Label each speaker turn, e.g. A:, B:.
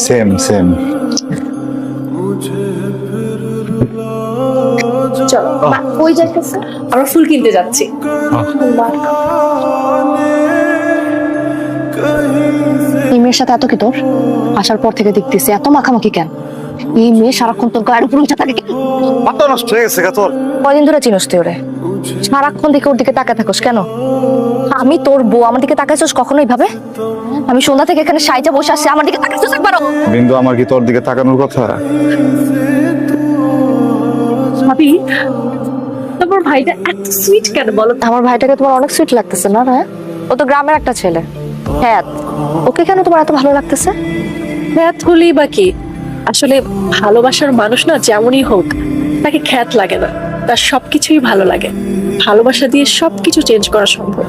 A: Same same.
B: চলো ওই যাইতেছে, আমরা ফুল কিনতে যাচ্ছি।
C: এই মেয়ের সাথে এত কি তোর? আসার পর থেকে দেখতেছি এত মাখামাখি কেন? এই মেয়ে সারাক্ষণ তোর গায়ের উপর উঠে থাকে কেন?
A: মাথা নষ্ট হয়ে গেছে তোর।
C: কয়দিন ধরে চিনস তুই ওরে? সারাক্ষণ দিকে ওর দিকে তাকায় থাকোস কেন? আমি তোর বউ, আমার দিকে তাকাইছস কখনো এইভাবে? আমি সন্ধ্যা থেকে এখানে সাইজা বসে আসছি, আমার দিকে তাকাইছস একবারও?
A: বিন্দু, আমার কি তোর দিকে তাকানোর কথা?
B: ভাবি, তোমার ভাইটা এত সুইট কেন বলো?
C: আমার ভাইটাকে তোমার অনেক সুইট লাগতেছে না? হ্যাঁ, ও তো গ্রামের একটা ছেলে। হ্যাঁ, ওকে কেন তোমার এত ভালো লাগতেছে?
B: খ্যাত হলেই বা কি? আসলে ভালোবাসার মানুষ না যেমনই হোক, তাকে খ্যাত লাগে না, তার সবকিছুই ভালো লাগে। ভালোবাসা দিয়ে সবকিছু চেঞ্জ করা সম্ভব।